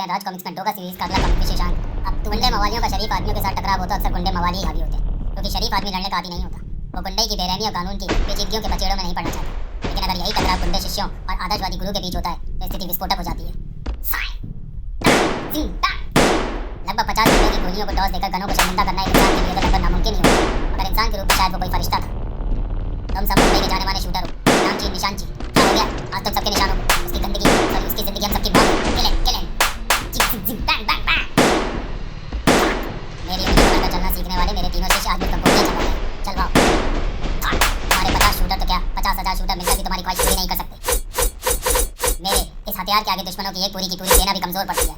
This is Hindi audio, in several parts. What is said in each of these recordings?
हैं राज कॉमिक्स में डोगा सीरीज का अगला कॉमिक विशेषांक। अब गुंडे मवालियों का शरीफ आदमियों के साथ टकराव हो तो अक्सर गुंडे मवाली ही हावी होते हैं, क्योंकि शरीफ आदमी लड़ने का आदी नहीं होता। वो गुंडे की बेरहमी और कानून की पेचीदगियों के पचेड़ों में नहीं पड़ना चाहता। लेकिन अगर यही टकराव गुंडे शिष्यों और आदर्शवादी गुरु के बीच होता है तो स्थिति विस्फोटक हो जाती है। लगभग 50 रुपए की गोलियों को टॉस देकर गनों को शर्मिंदा करना एक इंसान के लिए तो लगभग नामुमकिन ही होता, मगर इंसान के रूप में शायद वो कोई फरिश्ता था। तुम सब मुंबई के जाने माने शूटर हो, नामची निशानची, क्या हो गया आज तुम सबके निशानों को? उसकी गंदगी सॉरी उसकी जिंदगी हम सबकी मौत। Bang bang bang. मेरी उंगली पर चलना सीखने वाले मेरे तीनों शिष्य आज मुझको गोलियां चला रहे हैं। चलवाओ। तुम्हारे 50 शूटर तो क्या 50,000 शूटर मिलकर भी तुम्हारी ख्वाहिश पूरी नहीं कर सकते। मेरे इस हथियार के आगे दुश्मनों की एक पूरी की पूरी सेना भी कमजोर पड़ती है।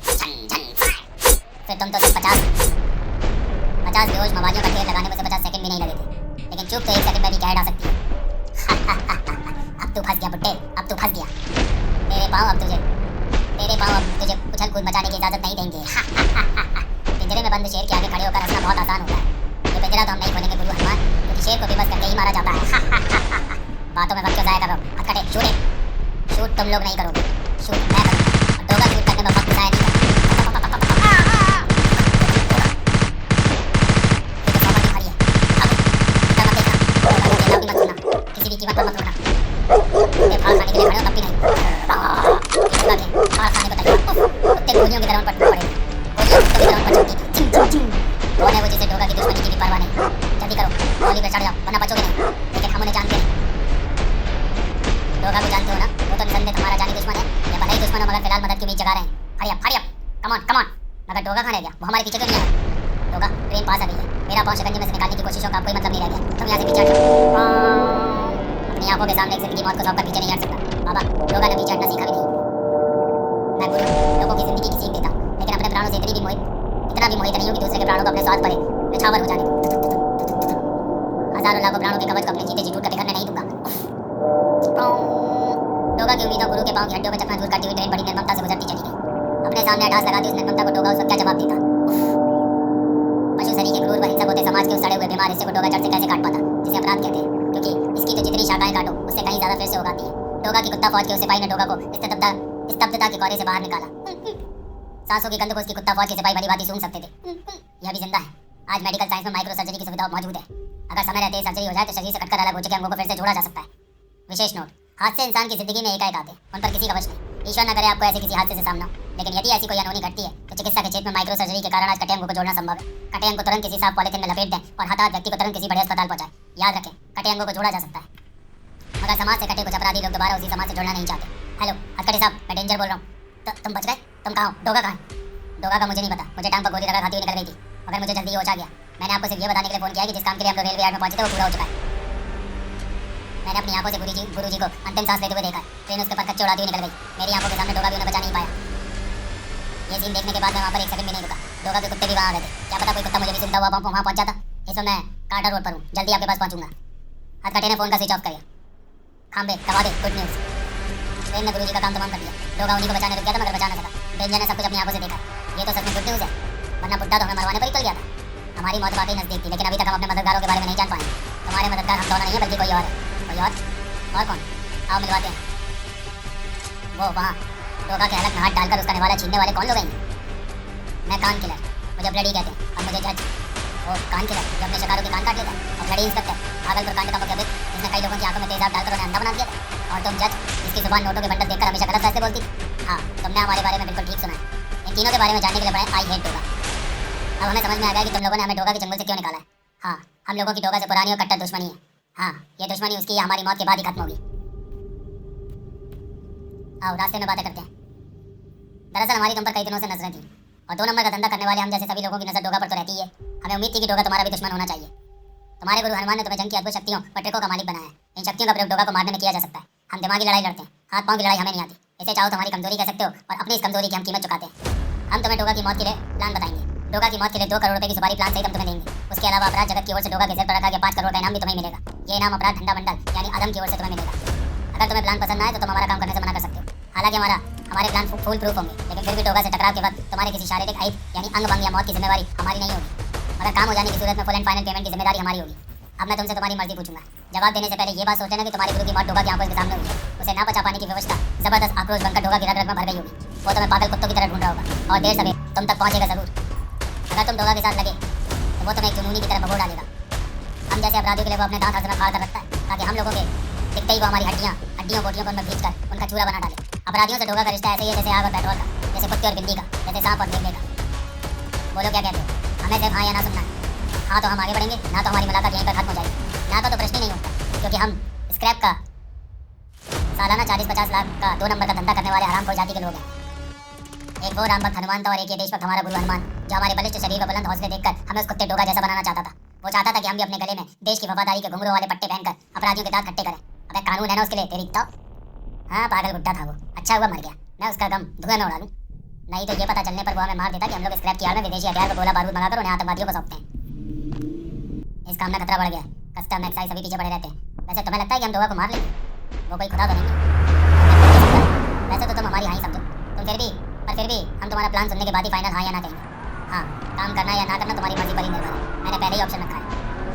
फिर तुम तो सिर्फ 50 बेहोश मवालियों का ढेर लगाने में से 50 सेकंड भी नहीं लगे थे, लेकिन चुप तो 1 सेकंड में भी कह डा सकती है। अब तू फंस गया बुड्ढे, अब तू फंस गया। तेरे पाँव अब तुझे उछल कूद मचाने की इजाजत नहीं देंगे। पिंजरे में बंद शेर के आगे खड़े होकर हंसना बहुत आसान होता है। ये पिंजरा तो हम नहीं खोलेंगे गुरु हनुमान, क्योंकि शेर को भी बस करके ही मारा जाता है। बातों में वक्त क्यों जाया करो? हथकड़े शूट तुम लोग नहीं करोगे, शूट मैं करूंगा। डोगा शूट करने में वक्त जाया नहीं करना। किसी भी कीमत पर मत रोकना। ये फाल खाने के लिए खड़े हो तब भी नहीं। फाल खाने को तैयार। कुत्ते गोलियों की तरह पर टूट पड़े। गोलियां कुत्तों की तरह पर चलती। चिंग चिंग चिंग। कौन है वो जिसे डोगा की दुश्मनी की भी परवाह नहीं? जल्दी करो, गोली पे चढ़ जाओ वरना बचोगे नहीं। लेकिन हम उन्हें जानते हैं। डोगा को जानते हो ना? वो तो निसंदेह हमारा जानी दुश्मन है। ये भले ही दुश्मन हो मगर फिलहाल मदद की उम्मीद जगा रहे हैं। Hurry up come on. मगर डोगा कहाँ रह गया? वो हमारे पीछे क्यों नहीं आया? डोगा ट्रेन पास आ गई है। मेरा पाँव शिकंजे में से निकालने की कोशिशों का कोई मतलब नहीं रह गया। तुम यहाँ से पीछे हटो। अपनी आंखों के सामने एक जिंदगी मौत को सौंपकर पीछे नहीं हट सकता। बाबा डोगा ने पीछे हटना सीखा भी नहीं। मैं गुरु लोगों की जिंदगी की सीख देता, लेकिन अपने प्राणों से इतना भी मोहित नहीं हूँ कि दूसरे के प्राणों को अपने स्वार्थ पर निछावर हो जाने दूं। हजारों लाखों प्राणों के कवच को अपने जीते जी टूट कर बिखरने नहीं दूंगा। डोगा की उम्मीदों गुरु के पाँव की हड्डियों में चकनाचूर करती हुई ट्रेन बड़ी निर्ममता से गुजरती चली गई। अपने सामने अटास लगाती उस निर्ममता को डोगा उसका क्या जवाब देता? पशु शरीर के क्रूर व हिंसक होते समाज के उस सड़े हुए बीमार हिस्से को डोगा जड़ से कैसे काट पाता, जिसे अपराध कहते हैं, क्योंकि इसकी तो जितनी शाखाएं काटो उससे कहीं ज्यादा फिर से उगाती है। डोगा की कुत्ता फौज के उस सिपाही ने डोगा को स्तब्धता के कोरे से बाहर निकाला। सांसों की गंध को उसकी कुत्ता फौज के सिपाही भली भांति सूंघ सकते थे। यह भी जिंदा है। आज मेडिकल साइंस में माइक्रो सर्जरी की सुविधा मौजूद है। अगर समय रहते ही सर्जरी हो जाए तो शरीर से कटकर अलग हो चुके अंगों को फिर से जोड़ा जा सकता है। विशेष नोट, हादसे इंसान की जिंदगी में एकाएक आते, उन पर किसी का वश नहीं। ईश्वर न करे आपको ऐसे किसी हादसे से सामना, लेकिन यदि ऐसी कोई अनहोनी घटती है तो चिकित्सा के क्षेत्र में माइक्रो सर्जरी के कारण आज कटे अंगों को जोड़ना संभव है। कटे अंग को तुरंत किसी साफ पॉलिथीन में लपेट दें और हताहत व्यक्ति को तुरंत किसी बड़े अस्पताल पहुंचाएं। याद रखें, कटे अंगों को जोड़ा जा सकता है, मगर समाज से कटे कुछ अपराधी लोग दोबारा उसी समाज से जोड़ना नहीं चाहते। हेलो हथकड़ी साहब, मैं डेंजर बोल रहा हूँ। तुम बच गए? तुम कहाँ हो? डोगा कहाँ है? डोगा का मुझे नहीं पता। मुझे टांग पर गोली लगा खाती हुई निकल गई थी, मगर मुझे जल्दी होश आ गया। मैंने आपको सिर्फ ये बताने के लिए फोन किया कि जिस काम के लिए हम लोग रेलवे यार्ड में पहुंचे थे वो पूरा हो चुका है। मैंने अपनी आंखों से गुरु जी को अंतिम सांस लेते हुए देखा। ट्रेन उसके पर कच्चे उड़ाती हुई निकल गई। मेरी आंखों के सामने डोगा भी उन्हें बचा नहीं पाया। ये सीन देखने के बाद मैं वहाँ पर 1 सेकंड भी नहीं रुका। डोगा के कुत्ते भी वहाँ आ गए थे। क्या पता कोई कुत्ता मुझे भी सुनता हुआ वहाँ पहुँच जाता। इस समय मैं कार्टर रोड पर हूँ, जल्दी आपके पास पहुँचूंगा। हथकटे ने फोन का स्विच ऑफ किया। खांबे दबा दे, गुड न्यूज़। ट्रेन ने गुरुजी का काम तमाम कर दिया। डोगा उन्हीं को बचाने रुक गया था, मगर बचा न सका। डेंजर ने सब कुछ अपनी आंखों से देखा। ये तो सच में गुड न्यूज़ है, वरना बुड्ढा तो हमें मरवाने पर ही चल गया था। हमारी मौत वाकई नजदीक थी, लेकिन अभी तक हम अपने मददगारों के बारे में नहीं जान पाए। तुम्हारे मददगार हम दोनों नहीं है, बल्कि कोई और है। कोई और कौन? आओ मिलवाते हैं। वो वहाँ डोगा के हलक में हाथ डालकर उसका निवाला छीनने वाले कौन लोग हैं? मैं कान किलर, मुझे ब्लडी कहते हैं, और मुझे जज। वो कान किलर जो अपने शिकारों के कान काट लेता है, और ब्लडी इंस्पेक्टर भागलपुर कांड का मुख्य जिसने कई लोगों की आंखों में तेजाब डालकर उन्हें अंधा बना दिया था। और तुम जज, जिसकी जुबान नोटों के बंडल देखकर हमेशा गलत फैसले बोलती थी। हाँ, तुमने हमारे बारे में बिल्कुल ठीक सुना है। इन तीनों के बारे में जानने के लिए पड़े आई हेट डोगा। अब हमें समझ में आ गया कि तुम लोगों ने हमें डोगा के जंगल से क्यों निकाला है। हाँ, हम लोगों की डोगा से पुरानी और कट्टर दुश्मनी है। हाँ, ये दुश्मनी उसकी या हमारी मौत के बाद ही खत्म होगी। आओ रास्ते में बातें करते हैं। दरअसल हमारी तुम पर कई दिनों से नजरें थी, और 2 नंबर का धंधा करने वाले हम जैसे सभी लोगों की नजर डोगा पर तो रहती ही है। हमें उम्मीद थी कि डोगा तुम्हारा भी दुश्मन होना चाहिए। तुम्हारे गुरु हनुमान ने तुम्हें जंग की अद्भुत शक्तियों और ट्रिकों का मालिक बनाया है। इन शक्तियों का प्रयोग डोगा को मारने में किया जा सकता है। हम दिमागी लड़ाई लड़ते हैं, हाथ पांव की लड़ाई हमें नहीं आती। इसे चाहो तो हमारी कमजोरी कह सकते हो, और अपनी इस कमजोरी की हम कीमत चुकाते हैं। हम तुम्हें डोगा की मौत के लिए प्लान बताएंगे। डोगा की मौत के लिए 2 करोड़ रुपए की सुपारी प्लान सहित हम तुम्हें देंगे। उसके अलावा अपराध जगत की ओर से डोगा के सिर पर रखा गया 5 करोड़ का इनाम भी तुम्हें मिलेगा। ये इनाम अपराध ठंडा बंडल यानी अदम की ओर से तुम्हें मिलेगा। अगर तुम्हें प्लान पसंद आए तो तुम हमारा काम करने से मना कर सकते हो। हालांकि हमारे प्लान फुल प्रूफ होंगे, लेकिन फिर भी डोगा से टकराव के वक्त तुम्हारे किसी शारीरिक अहित यानी अंग भंग या मौत की जिम्मेवारी हमारी नहीं होगी, मगर काम हो जाने की सूरत में फुल एंड फाइनल पेमेंट की जिम्मेदारी हमारी होगी। अब मैं तुमसे तुम्हारी मर्जी पूछूंगा। जवाब देने से पहले ये बात सोचना कि तुम्हारे गुरु की मौत डोगा की आंखों के सामने हुई है। उसे ना बचा पाने की व्यवस्था जबरदस्त आक्रोश बनकर डोगा की रग रग में भर गई होगी। वो तो मैं पागल कुत्तों की तरह ढूंढ रहा होगा और देर सवेर तुम तक पहुंचेगा जरूर। अगर तुम डोगा के साथ लगे तो वो तुम्हें एक जुनूनी की तरह भगो डालेगा। हम जैसे अपराधियों के लिए वो अपने दांत हंसना फाड़ कर रखता है ताकि हम लोगों के दिखते ही वो हमारी हड्डियों बोटियों को उनमें खींच कर उनका चूरा बना डाले। अपराधियों से डोगा का रिश्ता ऐसे ही है जैसे आग और पेट्रोल का, जैसे कुत्ते और बिल्ली का, जैसे सांप और भेड़िए का। बोलो क्या कहते हो? हमें सिर्फ हाँ या ना सुनना है। हाँ तो हम आगे बढ़ेंगे, ना तो हमारी मुलाकात यहीं पर खत्म हो जाएगी। ना का तो प्रश्न ही नहीं उठता क्योंकि हम स्क्रैप का सालाना 40-50 लाख का 2 नंबर का धंधा करने वाले हरामखोर जाति के लोग हैं। एक वो राम भक्त हनुमान था और एक ये देशभक्त हमारा गुरु हनुमान, जो हमारे बलिष्ठ शरीर व बुलंद हौसले देखकर हमें उस कुत्ते डोगा जैसा बनाना चाहता था। वो चाहता था कि हम भी अपने गले में देश की वफादारी के घुंघरू वाले पट्टे पहनकर अपराधियों के दांत खट्टे करें। अबे कानून है ना उसके लिए तेरी तो। हाँ पागल बुड्ढा था वो, अच्छा हुआ मर गया, मैं उसका गम धुएं में उड़ा दूं। नहीं तो ये पता चलने पर वो हमें मार देता कि हम लोग स्क्रैप की आड़ में विदेशी हथियार व गोला बारूद मंगाकर उन्हें आतंकवादियों को सौंपते हैं। इस काम में खतरा बढ़ गया, कस्टम एक्साइज सभी पीछे पड़े रहते हैं। वैसे तुम्हें लगता है कि हम डोगा को मार लेंगे? वो कोई खुदा तो नहीं है। वैसे तो तुम हमारी हाँ ही समझो, तुम फिर भी हम तुम्हारा प्लान सुनने के बाद ही फाइनल हाँ या ना कहेंगे। हाँ, काम करना या ना करना तुम्हारी मर्जी पर ही निर्भर है। मैंने पहले ही ऑप्शन रखा है।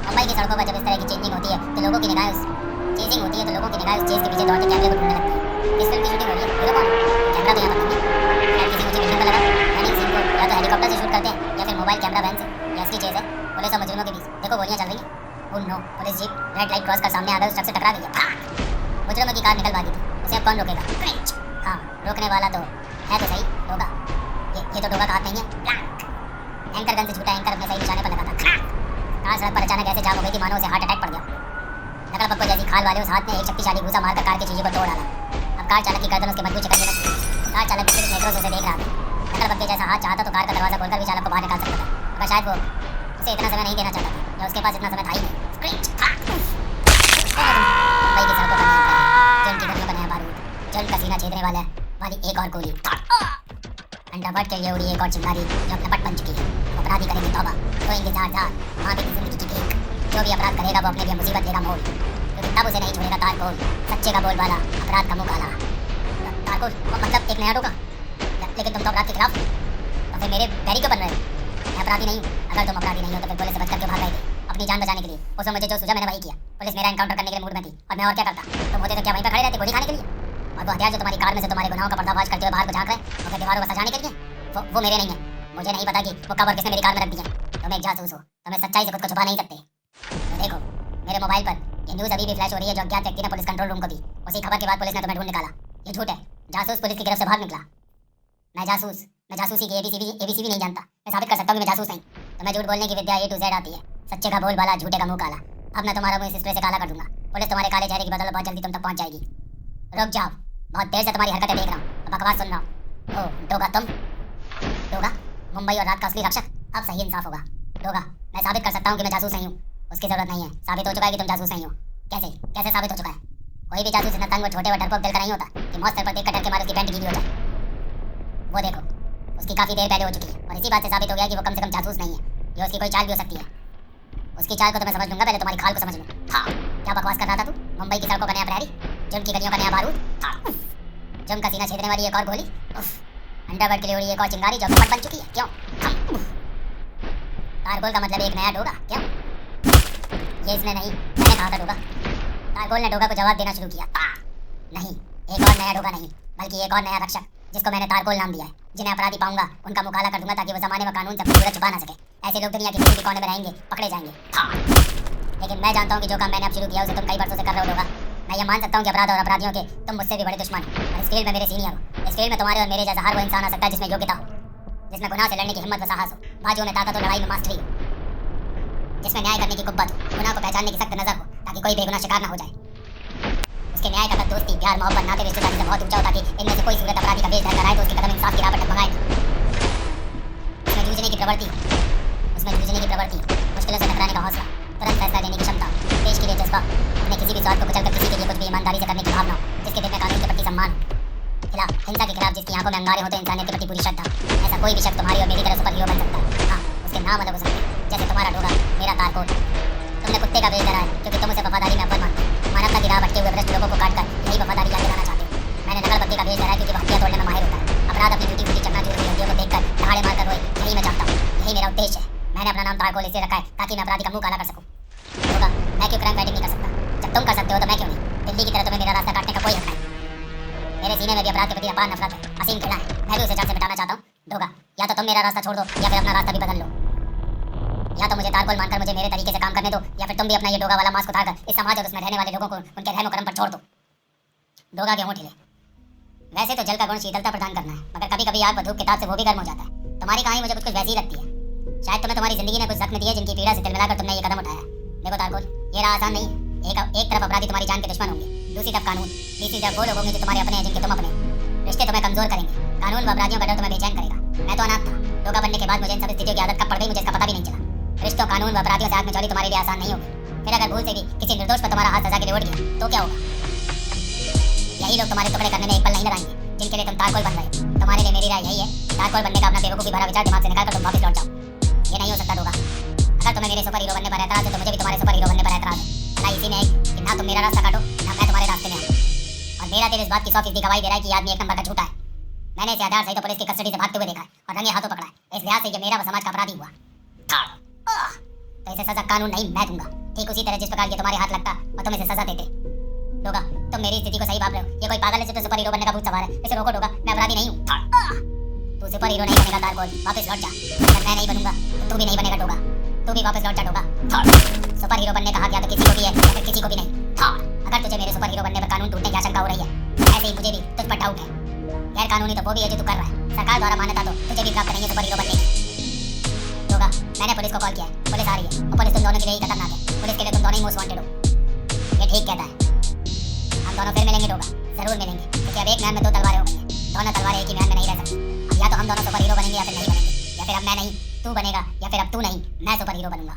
मुंबई की सड़कों पर जब इस तरह की चेजिंग होती है तो लोगों की निगाहें उस चेज के पीछे दौड़ते कैमरे को ढूंढने लगती है। इस फिल्म की शूटिंग हो रही है, हीरो कौन है? कैमरा तो यहाँ पर नहीं है। यार किसी ऊंची बिल्डिंग पर लगा रनिंग सीन को या तो हेलीकॉप्टर से शूट करते हैं या फिर मोबाइल कैमरा वैन से। ये असली चेज है। पुलिस और मजनूनों के बीच देखो गोलियां चल रही हैं। Oh no, police jeep red light cross कर सामने आ गई, उस ट्रक से टकरा गई है। मुजरिमों की कार निकल भागी थी, उसे अब कौन रोकेगा? हाँ, रोकने वाला तो है तो सही डोगा। ये तो डोगा का हाथ नहीं है। एंकर गन से छूटा एंकर अपने सही निशाने पर लगा था। कार सड़क पर अचानक ऐसे जाम हो गई थी मानो उसे हार्ट अटैक पड़ गया। नकल पप्पो जैसी खाल वाले उस हाथ में एक शक्तिशाली घूसा मारकर कार के शीशे को तोड़ डाला। अब कार चालक की गर्दन उसके मजबूत चकन में थी। कार चालक पिछले नेत्रों से उसे देख रहा था। नकल पप्पे जैसा हाथ चाहता तो कार का दरवाजा खोलकर भी चालक को बाहर निकाल सकता था, मगर शायद वो उसे इतना समय नहीं देना चाहता था या उसके पास इतना समय था ही नहीं। मुंबई की सड़कों पर नया प्यार, जन की गलियों का नया बारूद, जन का सीना छेदने वाली एक और गोली। अंडरवर्ल्ड के लिए उड़ी एक और चिंगारी जो अपना पट बन चुकी है। अपराधी करेंगे तौबा, रोएंगे जार माँ बेटी जिंदगी की केक। जो भी अपराध करेगा वो अपने लिए मुसीबत लेगा मोल, क्योंकि तब उसे नहीं छोड़ेगा तारकोल, सच्चे का बोल वाला, अपराध का मुंह काला। तारकोल मतलब एक नया डोगा? लेकिन तुम तो अपराध के खिलाफ हो, तो फिर मेरे बैरी क्यों बन रहे हो? मैं अपराधी नहीं हूँ। अगर तुम अपराधी नहीं हो तो फिर पुलिस से बचकर क्यों भाग रहे थे अपनी जान बचाने के लिए? उसमें मुझे जो सूझा मैंने वही किया। पुलिस मेरा एनकाउंटर करने के लिए मूड में थी और मैं और क्या करता? तुम होते तो क्या वहीं पर खड़े रहते गोली खाने के लिए? और वो हथियार जो तुम्हारी कार में से तुम्हारे गुनाहों का पर्दाफाश करते हुए बाहर को झांक रहे हैं, वो दीवारों को सजाने के लिए, वो मेरे नहीं है। मुझे नहीं पता कि वो कब और किसने मेरी कार में रख दी है। तुम एक जासूस हो, तुम्हें सच्चाई से खुद को छुपा नहीं सकते। तो देखो, मेरे मोबाइल पर ये न्यूज़ अभी भी फ्लैश हो रही है जो अज्ञात व्यक्ति ने पुलिस कंट्रोल रूम को दी। उसी खबर के बाद पुलिस ने तुम्हें ढूंढ निकाला। ये झूठ है, जासूस पुलिस की गिरफ्त से भाग निकला। मैं जासूसी की एबीसी भी नहीं जानता। मैं साबित कर सकता हूँ कि मैं जासूस नहीं। तो मैं झूठ बोलने की विद्या A to Z आती है। सच्चे का बोल वाला, झूठे का मुंह काला। अब मैं तुम्हारा मुंह इस स्प्रे से काला कर दूंगा। पुलिस तुम्हारे काले चेहरे की बदौलत बहुत जल्दी तुम तक पहुंच जाएगी। रुक जाओ, बहुत देर से तुम्हारी हरकतें देख रहा हूँ, बकवास सुन रहा हूँ। ओह डोगा, तुम डोगा, मुंबई और रात का असली रक्षक। अब सही इंसाफ होगा। डोगा, मैं साबित कर सकता हूँ कि मैं जासूस नहीं हूँ। उसकी जरूरत नहीं है, साबित हो चुका है कि तुम जासूस नहीं हो। कैसे साबित हो चुका है? कोई भी जासूस इतना तंग व छोटे व डरपोक दिल का नहीं होता कि मौत सर पर देखकर डर के मारे उसकी पैंट गीली हो जाए। वो देखो, उसकी काफी देर पहले हो चुकी है और इसी बात से साबित हो गया कि वो कम से कम जासूस नहीं है। ये उसकी कोई चाल भी हो सकती है। उसकी चाल को तो मैं समझ लूंगा, पहले तुम्हारी खाल को समझ लूँ। हाँ, क्या बकवास कर रहा था तू? मुंबई की सड़कों का नया प्रहरी, जुर्म की गलियों का नया बारूद, जुर्म का सीना छेदने वाली एक और गोली, अंडरवर्ल्ड के लिए उड़ी एक और चिंगारी जो पट बन चुकी है। क्यों? तारकोल का मतलब एक नया डोगा? क्यों? ये इसने नहीं, मैंने कहा था डोगा। तारकोल ने डोगा को जवाब देना शुरू किया। नहीं, एक और नया डोगा नहीं, बल्कि एक और नया रक्षक, जिसको मैंने तारकोल नाम दिया है। जिन्हें अपराधी पाऊंगा उनका मुकाला कर दूंगा ताकि वो जमाने व कानून से अपनी सूरत छुपा ना सके। ऐसे लोग दुनिया के किसी भी कोने में रहेंगे, पकड़े जाएंगे। लेकिन मैं जानता हूँ कि जो काम मैंने अब शुरू किया उसे तुम कई वर्षों से कर रहे हो डोगा। मैं ये मान सकता हूँ कि अपराध और अपराधियों के तुम मुझसे भी बड़े दुश्मन हो और इस फील्ड में मेरे सीनियर हो। इस फील्ड में तुम्हारे और मेरे जैसा हर वो इंसान आ सकता है जिसमें योग्यता हो, जिसमें गुनाह से लड़ने की हिम्मत व साहस हो, बाजुओं में ताकत हो, लड़ाई में मास्टरी हो, जिसमें न्याय करने की कुब्बत हो, गुनाह को पहचानने की सख्त नजर हो ताकि कोई बेगुनाह शिकार ना हो जाए। उसके न्याय का दोस्ती, प्यार, मोहब्बत, नाते रिश्तेदारी से बहुत ऊंचा हो ताकि इनमें से कोई सूरत अपराधी का भेष धरकर आए तो उसके कदम इंसाफ की राह पर डगमगाए ना। उसमें जूझने की प्रवृत्ति हो, मुश्किलों से टकराने का हौसला, तुरंत फैसला लेने की क्षमता, देश के लिए जज्बा, अपने किसी भी स्वार्थ को कुचलकर किसी के लिए कुछ भी ईमानदारी से करने की भावना, जिसके दिल में कानून के प्रति सम्मान, हिंसा के खिलाफ जिसकी आंखों में अंगारे होते इंसानियत के प्रति पूरी श्रद्धा। ऐसा कोई भी शख्स तुम्हारी और मेरी तरह सुपर हीरो बन सकता है। हाँ, उसके नाम अलग हो सकते हैं, जैसे तुम्हारा डोगा, मेरा तारकोल। तुमने कुत्ते का भेष धरा है क्योंकि तुम उसे वफादारी में अव्वल मानते हो। मानवता की राह भटके हुए भ्रष्ट लोगों को काटकर यही वफादारी याद दिलाना चाहते हो। मैंने नकल बत्ती का भेष धरा है क्योंकि वो हड्डियां तोड़ने में माहिर होता है। अपराध अपनी टूटी फूटी चकनाचूर हुई हड्डियों को देखकर दहाड़े मारकर रोए, यही मैं चाहता हूँ, यही मेरा उद्देश्य है। मैंने अपना नाम तारकोल इसलिए रखा है ताकि मैं अपराधी का मुंह काला कर सकूं। डोगा, मैं क्यों क्राइम फाइटिंग नहीं कर सकता? जब तुम कर सकते हो तो मैं क्यों नहीं? दिल्ली की तरह तुम्हें मेरा रास्ता काटने का कोई हक नहीं। मेरे सीने में भी अपराध के प्रति अपार नफरत है, असीम घृणा है। मैं भी उसे जड़ से मिटाना चाहता हूँ। डोगा, या तो तुम मेरा रास्ता छोड़ दो या फिर अपना रास्ता भी बदल लो। या तो मुझे तारकोल मानकर मुझे मेरे तरीके से काम करने दो, या फिर तुम भी अपना ये डोगा वाला मास्क उतारकर इस समाज और उसमें रहने वाले लोगों को उनके रहम करम पर छोड़ दो। डोगा के होंठ हिले। वैसे तो जल का गुण शीतलता प्रदान करना है, मगर कभी कभी आग व धूप के ताप से वो भी गर्म हो जाता है। तुम्हारी कहानी मुझे कुछ वैसी ही लगती है। शायद तुम्हें तुम्हारी जिंदगी ने कुछ जख्म दिए जिनकी पीड़ा से तिल मिलाकर तुमने ये कदम उठाया। देखो तारकोल, ये राह आसान नहीं है। एक तरफ अपराधी तुम्हारी जान के दुश्मन होंगे, दूसरी तरफ कानून, तीसरी तरफ वो लोग होंगे जो तुम्हारे अपने हैं जिनके तुम अपने। रिश्ते तुम्हें कमजोर करेंगे, कानून व अपराधियों का डर तुम्हें बेचैन करेगा। मैं तो अनाथ था, डोगा बनने के बाद मुझे इन सब स्थितियों की आदत कब पड़ गई मुझे इसका पता भी नहीं चला। रिश्तों, कानून व अपराधियों से आग में चोली तुम्हारे लिए आसान नहीं होगी। फिर अगर भूल से भी किसी निर्दोष पर तुम्हारा हाथ सजा के लिए उड़ गया तो क्या होगा? यही लोग तुम्हारे टुकड़े करने में एक पल नहीं लगाएंगे जिनके लिए तुम तारकोल बन रहे हो। तुम्हारे लिए मेरी राय यही है, तारकोल बनने का अपना बेवकूफी भरा विचार दिमाग से निकाल कर तुम वापस लौट जाओ। ये नहीं हो सकता डोगा। अगर तुम्हें मेरे सुपर हीरो बनने पर एतराज है तो मुझे भी तुम्हारे सुपर हीरो बनने पर एतराज है। भला इसी में है कि ना तुम मेरा रास्ता काटो ना मैं तुम्हारे रास्ते में आऊं। और मेरा दिल इस बात की 100% गवाही दे रहा है कि ये आदमी एक नंबर का झूठा है। मैंने इसे आधार सहित पुलिस की कस्टडी से भागते हुए देखा है और रंगे हाथों पकड़ा है। इस लिहाज से ये मेरा व समाज का अपराधी हुआ। तो इसे सजा कानून नहीं मैं दूंगा, ठीक उसी तरह जिस प्रकार ये तुम्हारे हाथ लगता और तुम इसे सजा देते। डोगा, तुम मेरी स्थिति को सही भाप रहे हो। ये कोई पागल है जो सुपर हीरो बनने का भूत सवार है। इसे रोको डोगा, मैं अपराधी नहीं हूँ। तू सुपर हीरो नहीं बनेगा तारकोल, वापस लौट जा। अगर मैं नहीं बनूंगा तो तू भी नहीं बनेगा डोगा। तू भी वापस लौट जा डोगा। सुपर हीरो बनने का हक या तो किसी को भी है या फिर किसी को भी नहीं। अगर तुझे मेरे सुपर हीरो बनने पर कानून टूटने की आशंका हो रही है, ऐसे ही मुझे भी तुझ पर डाउट है। गैर कानूनी तो वो भी है जो तू कर रहा है। सरकार द्वारा मान्यता तो तुझे भी प्राप्त नहीं है सुपर हीरो बनने की। डोगा, मैंने पुलिस को कॉल किया है, पुलिस आ रही है और पुलिस तुम दोनों के लिए ही खतरनाक है। पुलिस के लिए तुम दोनों ही मोस्ट वांटेड हो। ये ठीक कहता है। हम दोनों फिर मिलेंगे डोगा, जरूर मिलेंगे, क्योंकि अब एक म्यान में दो तलवारें हो गई हैं। दोनों तलवारें एक ही म्यान में नहीं रह सकती। अब या तो हम दोनों सुपर हीरो बनेंगे या फिर नहीं बनेंगे, या फिर अब मैं नहीं तू बनेगा या फिर अब तू नहीं मैं सुपर हीरो बनूंगा।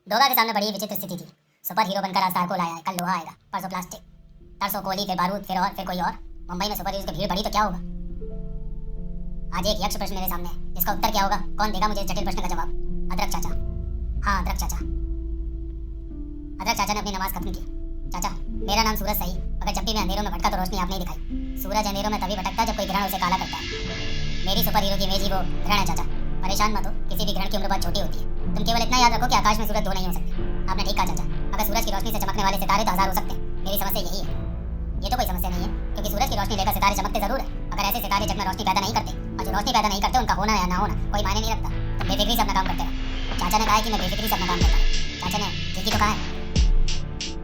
डोगा के सामने बड़ी विचित्र स्थिति थी। सुपर हीरो बनकर आज तारकोल आया है, कल लोहा आएगा, परसों प्लास्टिक, तरसों कोयली, फिर बारूद, फिर कोई और। मुंबई में सुपर हीरो की भीड़ बढ़ी तो क्या होगा? आज एक यक्ष प्रश्न मेरे सामने है, इसका उत्तर क्या होगा? कौन देगा मुझे इस जटिल प्रश्न का जवाब? अदरक चाचा। हाँ, अदरक चाचा। अदरक चाचा ने अपनी नमाज खत्म की। चाचा, मेरा नाम सूरज सही, मगर जब भी मैं अंधेरों में भटका तो रोशनी आप नहीं दिखाई। सूरज अंधेरों में तभी भटकता जब कोई ग्रहण उसे काला करता है। मेरी सुपर हीरो की इमेज ही वो ग्रहण है चाचा। परेशान मत हो, किसी भी ग्रहण की उम्र बहुत छोटी होती है। तुम केवल इतना याद रखो कि आकाश में सूरज दो नहीं हो सकते। आपने ठीक कहा चाचा, अगर सूरज की रोशनी से चमकने वाले सितारे तो हजार हो सकते हैं। मेरी समस्या यही है। ये तो कोई समस्या नहीं है, क्योंकि सूरज की रोशनी लेकर सितारे चमकते जरूर है, मगर ऐसे सितारे जब में रोशनी पैदा नहीं करते, और जो रोशनी पैदा नहीं करते उनका होना या ना होना कोई मायने नहीं रखता। तुम बेफिक्री से अपना काम करते रहो। चाचा ने कहा है कि मैं बेफिक्री से अपना काम करता हूँ। चाचा ने ठीक ही तो कहा है।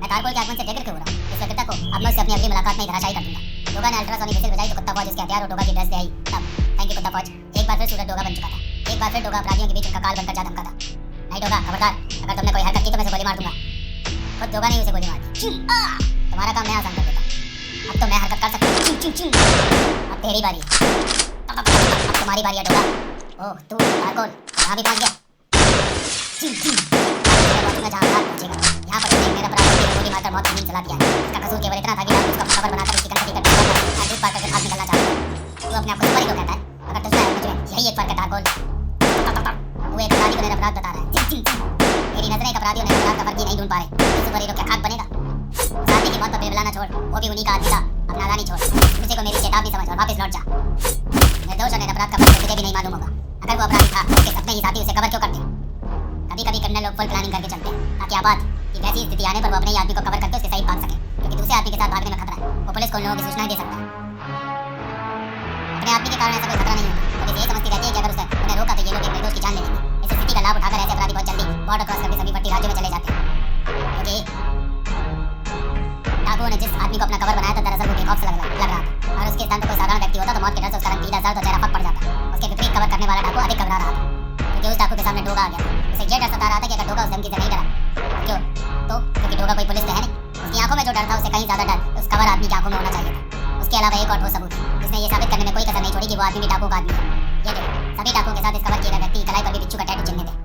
मैं तारकोल के आगमन से बेफिक्र क्यों हो रहा हूँ? इस व्यक्ति को अब मैं उससे अपनी अगली मुलाकात में धराशायी कर दूंगा। डोगा ने अल्ट्रासोनिक विजिल बजाई तो कुत्ता फौज उसके हथियार और डोगा की ड्रेस ले आई। तब थैंक यू कुत्ता फौज। एक बार फिर सूरज डोगा बन चुका था। एक बार फिर डोगा अपराधियों के बीच उनका काल बनकर जा धमका था। नहीं डोगा, खबरदार, अगर तुमने कोई हरकत की तो मैं उसे गोली मार दूंगा। खुद डोगा ने उसे गोली मार दी। तुम्हारा काम मैं आसान कर देता। अब तो मैं हरकत कर सकता हूँ। अब तेरी बारी है। अब तुम्हारी बारी है डोगा। ओह तू तारकोल यहाँ भी पहुँच गया। जहाँ हाथ पहुँचेगा यहाँ पर तुमने मेरा अपराध की गोली मारकर मौत की नींद चला दिया है। इसका कसूर केवल इतना था कि रात उसका कवर बनाकर उसकी कंठड़ी कर दिया। दूध पार करके भाग निकलना चाहता है। तू अपने आप को सुपर हीरो कहता है, अगर तुझसे है मुझे यही एक फर्क है तारकोल। तू एक अपराधी को अपराध बता रहा है। मेरी नजरें एक अपराधियों ने अपराध का फर्क ही नहीं ढूंढ पा रहे। तू सुपर हीरो क्या खाक बनेगा? साथी की मौत पर बिलबिलाना छोड़, वो भी उन्हीं का आदमी था। अपना नादानी छोड़, मुझे को मेरी चेतावनी समझ और वापस लौट जा। निर्दोष और निरपराध का फर्क तुझे भी नहीं मालूम होगा। अगर वो अपराधी था तो उसके अपने ही साथी उसे कवर क्यों करते? कभी कभी क्रिमिनल लोग फुल प्लानिंग करके चलते हैं ताकि आपात कि वैसी स्थिति आने पर वो अपने ही आदमी को कवर करके उसके सही भाग सके, क्योंकि दूसरे आदमी के साथ भागने में खतरा है। वो पुलिस को उन लोगों की सूचनाएं दे सकता है। अपने आदमी के कारण ऐसा कोई खतरा नहीं होता। पुलिस ये समझती रहती है कि अगर उन्हें रोका तो ये लोग एक निर्दोष की जान ले लेंगे। इस स्थिति का लाभ उठाकर ऐसे अपराधी बहुत जल्दी बॉर्डर क्रॉस करके समीपवर्ती राज्यों में चले जाते हैं। क्योंकि डाकुओं ने जिस आदमी को अपना कवर बनाया था दरअसल वो बेखौफ लग रहा था, और उसके स्थान पर कोई साधारण व्यक्ति होता तो मौत के डर से उसका रंग पीला जर्द और चेहरा फट पड़ जाता। उसके विपरीत कवर करने वाला डाकू अधिक घबरा रहा था, क्योंकि उस डाकू के सामने डोगा आ गया। उसे ये डर सता रहा था कि अगर डोगा उस धमकी से नहीं डरा क्यों तो क्योंकि डोगा कोई पुलिस तो है नहीं। उसकी आंखों में जो डर था उससे कहीं ज्यादा डर उस कवर आदमी की आंखों में होना चाहिए था। उसके अलावा एक और ठोस सबूत जिसने ये साबित करने में कोई कसर नहीं छोड़ी कि वो आदमी भी डाकू का आदमी है। ये देखो, सभी डाकुओं के साथ इस कवर किए गए व्यक्ति की कलाई पर भी बिच्छू का टैटू चिन्हित है।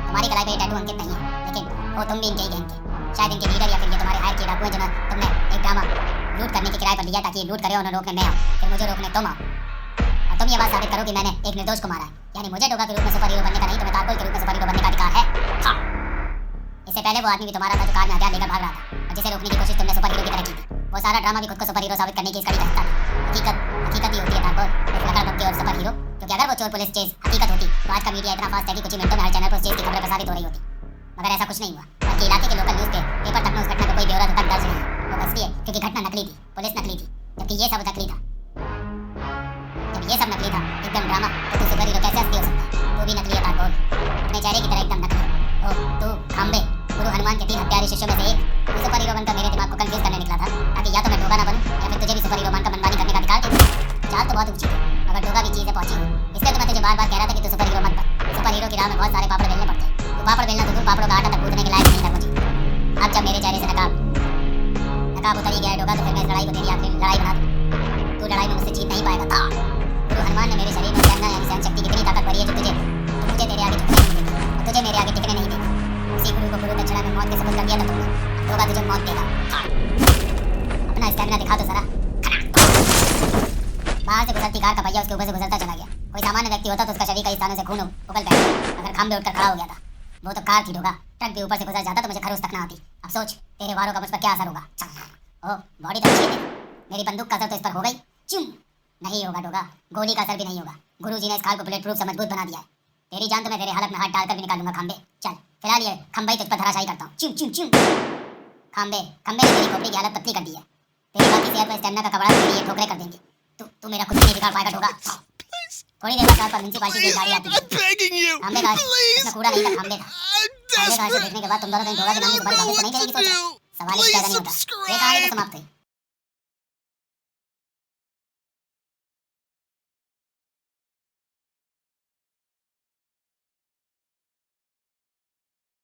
तुम्हारी कलाई पर ये टैटू अंकित नहीं है, लेकिन वो तुम भी इनके ही गैंग के, शायद इनके लीडर या फिर ये तुम्हारे हायर किए डाकू हैं जिन्हें तुमने एक ड्रामा लूट करने के किराए पर लिया ताकि ये लूट करे और उन्हें रोकने मैं आऊं, फिर मुझे रोकने तुम आओ और तुम ये बात साबित करो कि मैंने एक निर्दोष को मारा है। यानी मुझे डोगा के रूप में सुपर हीरो बनने का नहीं, तुम्हें तारकोल के रूप में सुपर हीरो बनने का अधिकार है। हाँ, इससे पहले वो आदमी भी तुम्हारा था जो कार में हथियार लेकर भाग रहा था और जिसे रोकने की कोशिश तुमने सुपर हीरो की तरह की थी। वो सारा ड्रामा भी खुद को सुपर हीरो साबित करने की इस कड़ी का हिस्सा था। हकीकत ही होती है तारकोल, लकड़ बम के और सुपर हीरो, क्योंकि अगर वो चोर पुलिस चेज हकीकत होती तो आज का मीडिया इतना फास्ट है कि कुछ ही मिनटों में हर चैनल पर उस चेज की खबरें प्रसारित हो रही होती। मगर ऐसा कुछ नहीं हुआ, बल्कि इलाके के लोकल न्यूज़ पेपर तक में उस घटना का कोई ब्यौरा तक दर्ज नहीं। वो बस इसलिए क्योंकि घटना नकली थी, पुलिस नकली थी, जबकि ये सब नकली था। जब ये सब नकली था, एकदम ड्रामा, तो तू सुपर हीरो कैसे असली हो सकता है? तू भी नकली है तारकोल, अपने चेहरे की तरह एकदम नकली। ओ तू खांबे, गुरु हनुमान के 3 हत्यारे शिष्यों में से एक। तू सुपर हीरो बनकर मेरे दिमाग को कंफ्यूज करने निकला था, ताकि या तो मैं डोगा ना बनूं या फिर तुझे भी सुपर हीरो बनकर मनमानी करने का अधिकार दे दूं। चाल तो बहुत ऊंची थी, मगर डोगा भी चीज़ है पहुंची। इसलिए तो मैं तुझे बार-बार कह रहा था कि तू सुपर हीरो मत बन। सुपर हीरो की राह में बहुत सारे पापड़ बेलने पड़ते हैं। तू पापड़ बेलना तो दूर, पापड़ों का आटा तक गूंथने के लायक नहीं था मुझे। अब जब मेरे चेहरे से नकाब उतर ही गया है डोगा, तो फिर मैं इस लड़ाई को तेरी आखिरी लड़ाई बना दूं। तू लड़ाई में मुझसे जीत नहीं पाएगा था। गुरु हनुमान ने मेरे शरीर में स्टैमिना यानी सहन शक्ति कितनी ताकत भरी है जो मुझे तेरे आगे झुकने नहीं देगी और तुझे मेरे आगे टिकने नहीं देगी। उसी गुरु को गुरु दक्षिणा में मौत के सपुर्द कर दिया था तुमने। अब डोगा तुझे मौत देगा। अपना स्टैमिना दिखा तो जरा। बाहर से गुजरती कार का पहिया उसके ऊपर से गुजरता चला गया। कोई सामान्य व्यक्ति होता तो उसका शरीर कई स्थानों से खून उबल बैठता, अगर खांबे उठकर खड़ा हो गया था। वो तो कार थी डोगा, ट्रक भी ऊपर से गुजर जाता तो मुझे खरोच तक ना आती। अब सोच तेरे वारों का मुझ पर क्या असर होगा। ओ बॉडी तो अच्छी है, मेरी बंदूक का असर तो इस पर हो गई। चुम नहीं होगा डोगा, गोली का असर भी नहीं होगा। गुरुजी ने इस खाल को बुलेट प्रूफ से मजबूत बना दिया है। तेरी जान तो मैं तेरे हालत में हाथ डालकर भी निकालूंगा खांबे। चल फिलहाल ये खंबा ही तुझ पर धराशायी करता हूँ। चुम चुम चुम। खंबे खंबे ने तेरी खोपड़ी की हालत पतली कर दी है। तेरी बाकी सेहत में स्टेमिना का कपड़ा तेरी ये ठोकरे कर देंगे। तू मेरा कुछ नहीं बिगाड़ पाएगा डोगा। थोड़ी देर बाद कार पर म्युनिसिपालिटी की गाड़ी आती है। खंबे का इसमें कूड़ा नहीं था, खंबे था। खंबे का ऐसे देखने के बाद तुम दोनों कहीं डोगा के नाम की सुपारी वापस तो नहीं देने की सोच रहे? सवाल इससे ज्यादा नहीं होता। ये कहानी तो समाप्त हुई।